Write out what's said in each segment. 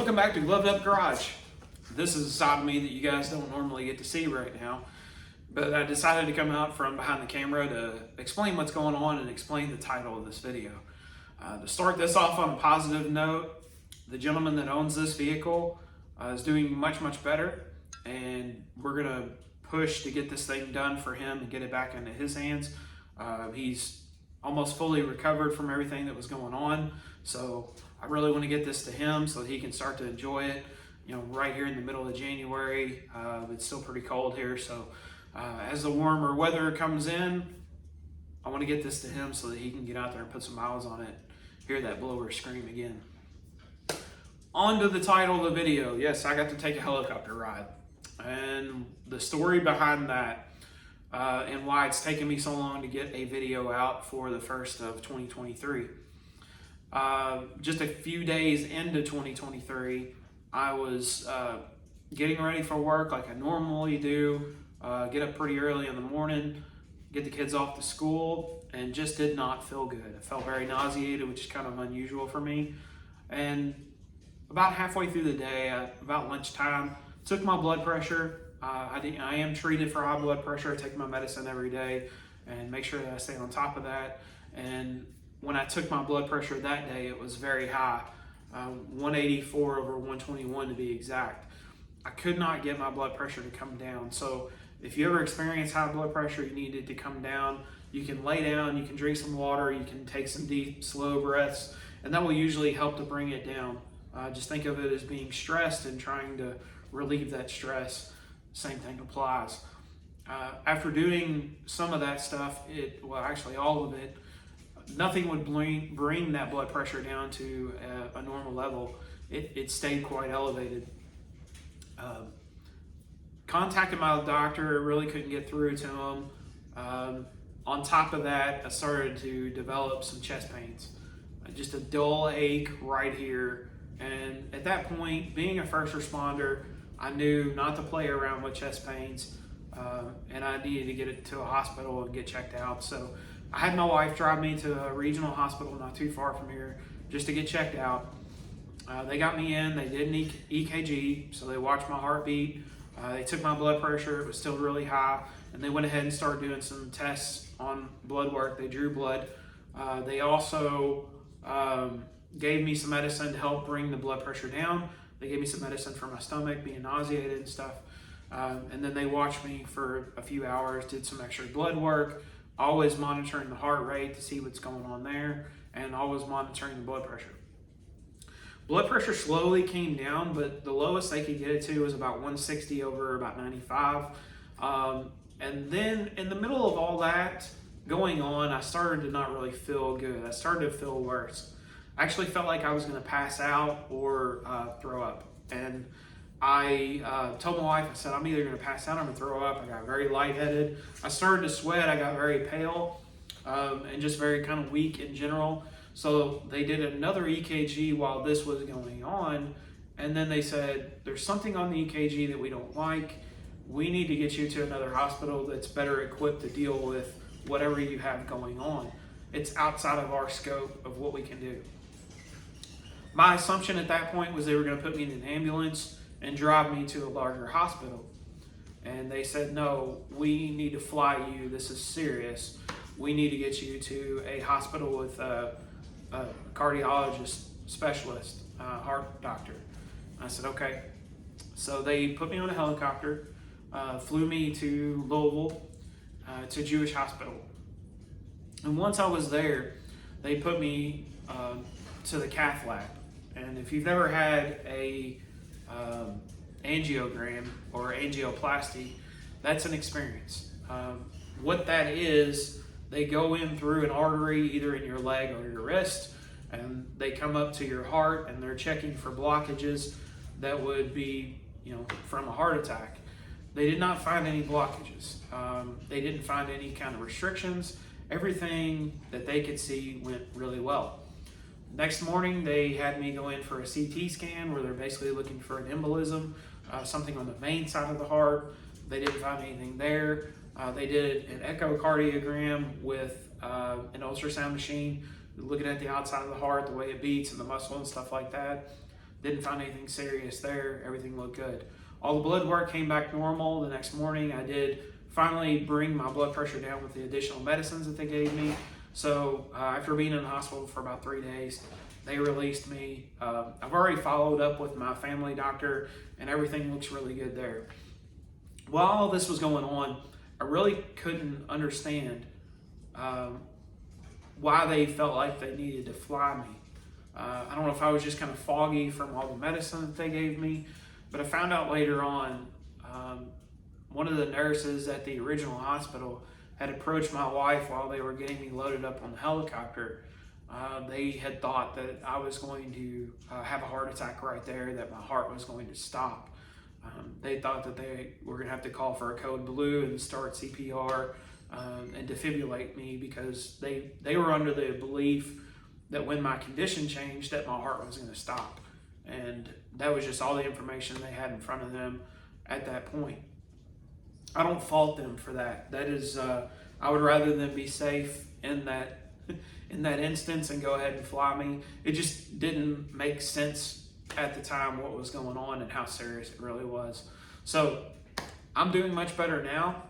Welcome back to Gloved Up Garage. This is a side of me that you guys don't normally get to see right now, but I decided to come out from behind the camera to explain what's going on and explain the title of this video. To start this off on a positive note, the gentleman that owns this vehicle is doing much better, and we're gonna push to get this thing done for him and get it back into his hands. He's almost fully recovered from everything that was going on, so I really want to get this to him so that he can start to enjoy it. You know, right here in the middle of January, it's still pretty cold here, so as the warmer weather comes in, I want to get this to him so that he can get out there and put some miles on it, hear that blower scream again. On to the title of the video. Yes, I got to take a helicopter ride, and the story behind that and why it's taken me so long to get a video out for the first of 2023. Just a few days into 2023, I was getting ready for work like I normally do, get up pretty early in the morning, get the kids off to school, and just did not feel good. I felt very nauseated, which is kind of unusual for me. And about halfway through the day, about lunchtime, took my blood pressure. I am treated for high blood pressure. I take my medicine every day and make sure that I stay on top of that. And when I took my blood pressure that day, it was very high, 184 over 121 to be exact. I could not get my blood pressure to come down. So if you ever experience high blood pressure, you need it to come down. You can lay down, you can drink some water, you can take some deep, slow breaths, and that will usually help to bring it down. Just think of it as being stressed and trying to relieve that stress. Same thing applies. After doing some of that stuff, actually all of it, nothing would bring that blood pressure down to a normal level. It stayed quite elevated. Contacted my doctor, really couldn't get through to him. On top of that, I started to develop some chest pains. Just a dull ache right here. And at that point, being a first responder, I knew not to play around with chest pains, and I needed to get it to a hospital and get checked out. So I had my wife drive me to a regional hospital not too far from here just to get checked out. They got me in, they did an EKG, so they watched my heartbeat. They took my blood pressure, it was still really high, and they went ahead and started doing some tests on blood work. They drew blood. They also gave me some medicine to help bring the blood pressure down. They gave me some medicine for my stomach, being nauseated and stuff. And then they watched me for a few hours, did some extra blood work, always monitoring the heart rate to see what's going on there, and always monitoring the blood pressure. Blood pressure slowly came down, but the lowest they could get it to was about 160 over about 95. And then in the middle of all that going on, I started to not really feel good. I started to feel worse. I actually felt like I was going to pass out or throw up. And I told my wife, I said, I'm either going to pass out or I'm going to throw up. I got very lightheaded. I started to sweat. I got very pale and just very kind of weak in general. So they did another EKG while this was going on. And then they said, there's something on the EKG that we don't like. We need to get you to another hospital that's better equipped to deal with whatever you have going on. It's outside of our scope of what we can do. My assumption at that point was they were going to put me in an ambulance and drive me to a larger hospital. And they said, no, we need to fly you. This is serious. We need to get you to a hospital with a cardiologist specialist, heart doctor. I said, okay. So they put me on a helicopter, flew me to Louisville, to a Jewish hospital. And once I was there, they put me to the cath lab. And if you've never had a angiogram or angioplasty, that's an experience. What that is, they go in through an artery either in your leg or your wrist, and they come up to your heart, and they're checking for blockages that would be, from a heart attack. They did not find any blockages. They didn't find any kind of restrictions. Everything that they could see went really well. Next morning, they had me go in for a CT scan where they're basically looking for an embolism, something on the vein side of the heart. They didn't find anything there. They did an echocardiogram with an ultrasound machine, looking at the outside of the heart, the way it beats and the muscle and stuff like that. Didn't find anything serious there. Everything looked good. All the blood work came back normal. The next morning, I did finally bring my blood pressure down with the additional medicines that they gave me. So after being in the hospital for about 3 days, they released me. I've already followed up with my family doctor, and everything looks really good there. While all this was going on, I really couldn't understand why they felt like they needed to fly me. I don't know if I was just kind of foggy from all the medicine that they gave me, but I found out later on, one of the nurses at the original hospital had approached my wife while they were getting me loaded up on the helicopter. They had thought that I was going to have a heart attack right there, that my heart was going to stop. They thought that they were going to have to call for a code blue and start CPR and defibrillate me, because they were under the belief that when my condition changed, that my heart was going to stop. And that was just all the information they had in front of them at that point. I don't fault them for that. That is, I would rather them be safe in that instance and go ahead and fly me. It just didn't make sense at the time what was going on and how serious it really was. So I'm doing much better now.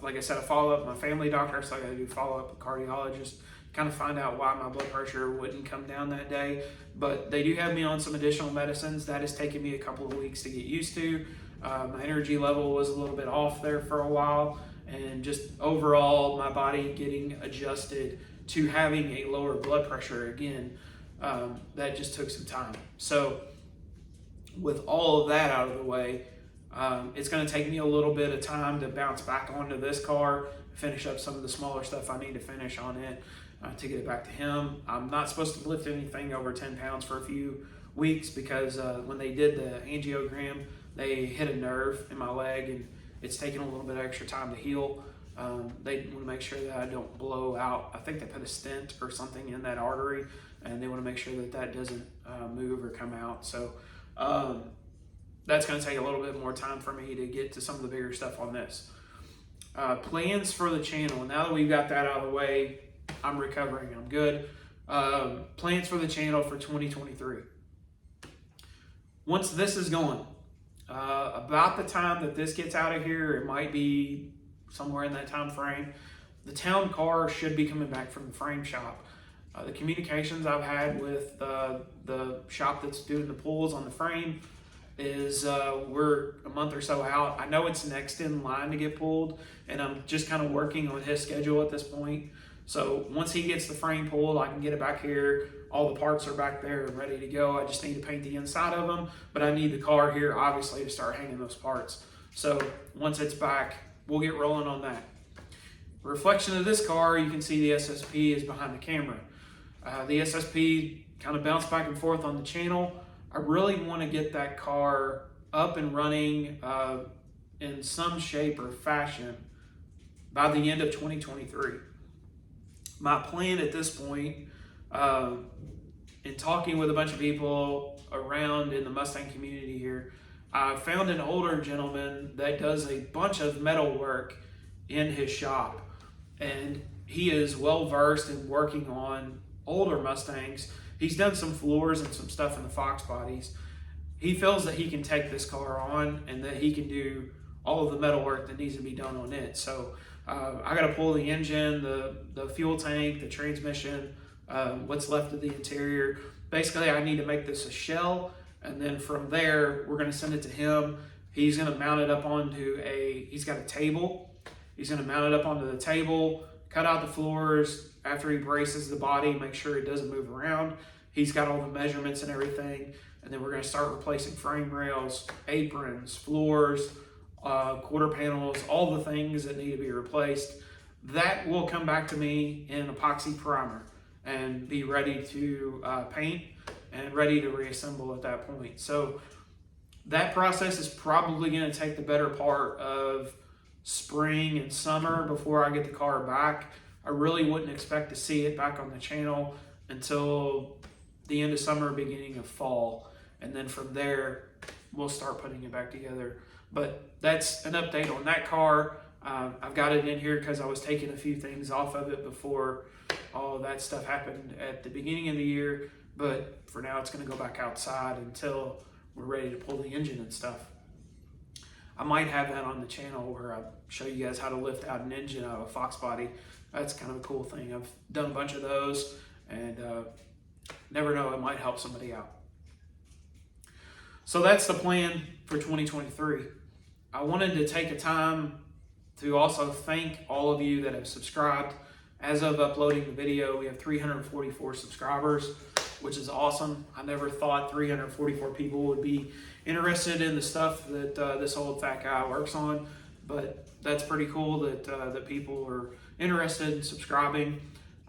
Like I said, I follow up with my family doctor, so I got to do follow up with a cardiologist, kind of find out why my blood pressure wouldn't come down that day. But they do have me on some additional medicines. That has taken me a couple of weeks to get used to. My energy level was a little bit off there for a while, and just overall my body getting adjusted to having a lower blood pressure again. That just took some time. So with all of that out of the way, it's going to take me a little bit of time to bounce back onto this car, finish up some of the smaller stuff I need to finish on it to get it back to him. I'm not supposed to lift anything over 10 pounds for a few weeks, because when they did the angiogram, they hit a nerve in my leg, and it's taken a little bit of extra time to heal. They want to make sure that I don't blow out. I think they put a stent or something in that artery, and they want to make sure that that doesn't move or come out. So that's going to take a little bit more time for me to get to some of the bigger stuff on this. Plans for the channel. Now that we've got that out of the way, I'm recovering. I'm good. Plans for the channel for 2023. Once this is going, about the time that this gets out of here, it might be somewhere in that time frame, the town car should be coming back from the frame shop. The communications I've had with the shop that's doing the pulls on the frame is we're a month or so out. I know it's next in line to get pulled, and I'm just kind of working on his schedule at this point. So once he gets the frame pulled, I can get it back here. All the parts are back there and ready to go. I just need to paint the inside of them, but I need the car here, obviously, to start hanging those parts. So once it's back, we'll get rolling on that. Reflection of this car, you can see the SSP is behind the camera. The SSP kind of bounced back and forth on the channel. I really want to get that car up and running in some shape or fashion by the end of 2023. My plan at this point, in talking with a bunch of people around in the Mustang community here, I found an older gentleman that does a bunch of metal work in his shop, and he is well versed in working on older Mustangs. He's done some floors and some stuff in the Fox bodies. He feels that he can take this car on and that he can do all of the metal work that needs to be done on it. So I got to pull the engine, the fuel tank, the transmission, what's left of the interior. Basically, I need to make this a shell, and then from there, we're going to send it to him. He's going to mount it up onto he's got a table. He's going to mount it up onto the table, cut out the floors. After he braces the body, make sure it doesn't move around. He's got all the measurements and everything. And then we're going to start replacing frame rails, aprons, floors, quarter panels, all the things that need to be replaced. That will come back to me in epoxy primer and be ready to paint and ready to reassemble at that point. So that process is probably going to take the better part of spring and summer before I get the car back. I really wouldn't expect to see it back on the channel until the end of summer, beginning of fall. And then from there, we'll start putting it back together. But that's an update on that car. I've got it in here because I was taking a few things off of it before all of that stuff happened at the beginning of the year. but for now it's going to go back outside until we're ready to pull the engine and stuff. I might have that on the channel where I show you guys how to lift out an engine out of a Fox body. That's kind of a cool thing. I've done a bunch of those, and never know, it might help somebody out. So that's the plan for 2023. I wanted to take a time to also thank all of you that have subscribed. As of uploading the video, we have 344 subscribers, which is awesome. I never thought 344 people would be interested in the stuff that this old fat guy works on, but that's pretty cool that people are interested in subscribing.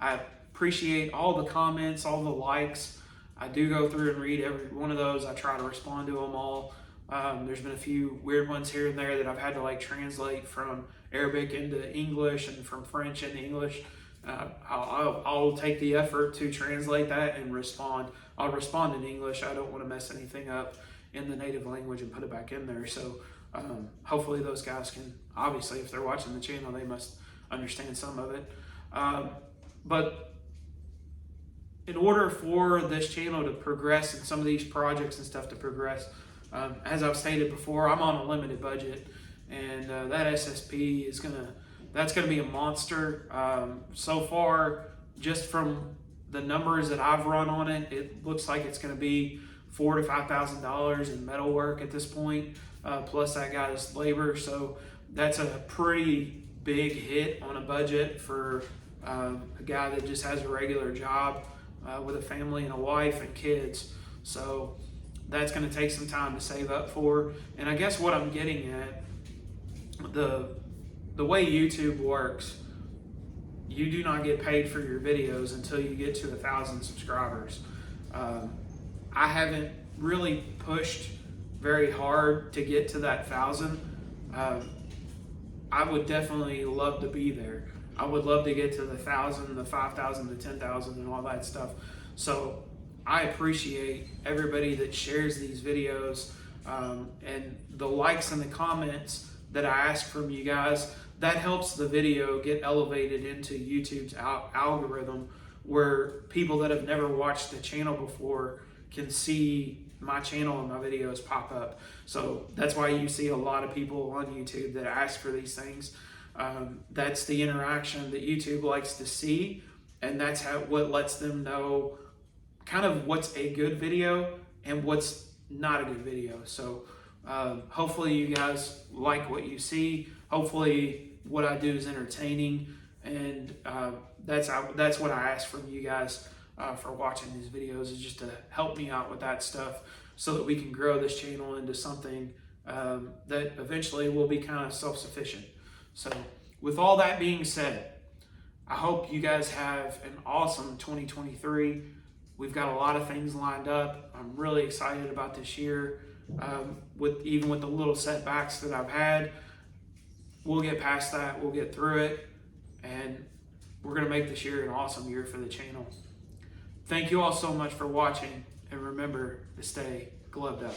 I appreciate all the comments, all the likes. I do go through and read every one of those. I try to respond to them all. There's been a few weird ones here and there that I've had to like translate from Arabic into English and from French into English. I'll take the effort to translate that and respond. I'll respond in English. I don't want to mess anything up in the native language and put it back in there. So hopefully those guys can, obviously if they're watching the channel, they must understand some of it. But in order for this channel to progress and some of these projects and stuff to progress, as I've stated before, I'm on a limited budget, and that SSP is that's gonna be a monster. So far, just from the numbers that I've run on it, it looks like it's gonna be $4,000 to $5,000 in metal work at this point, plus that guy's labor. So that's a pretty big hit on a budget for a guy that just has a regular job with a family and a wife and kids. So that's going to take some time to save up for. And I guess what I'm getting at, the way YouTube works, you do not get paid for your videos until you get to 1,000 subscribers. I haven't really pushed very hard to get to that 1,000. I would definitely love to be there. I would love to get to the 1,000, the 5,000, the 10,000 and all that stuff. So I appreciate everybody that shares these videos, and the likes and the comments that I ask from you guys. That helps the video get elevated into YouTube's algorithm, where people that have never watched the channel before can see my channel and my videos pop up. So that's why you see a lot of people on YouTube that ask for these things. That's the interaction that YouTube likes to see, and that's what lets them know kind of what's a good video and what's not a good video. So hopefully you guys like what you see. Hopefully what I do is entertaining, and that's what I ask from you guys for watching these videos, is just to help me out with that stuff so that we can grow this channel into something that eventually will be kind of self-sufficient. So with all that being said, I hope you guys have an awesome 2023. We've got a lot of things lined up. I'm really excited about this year. Even with the little setbacks that I've had, we'll get past that. We'll get through it, and we're going to make this year an awesome year for the channel. Thank you all so much for watching, and remember to stay gloved up.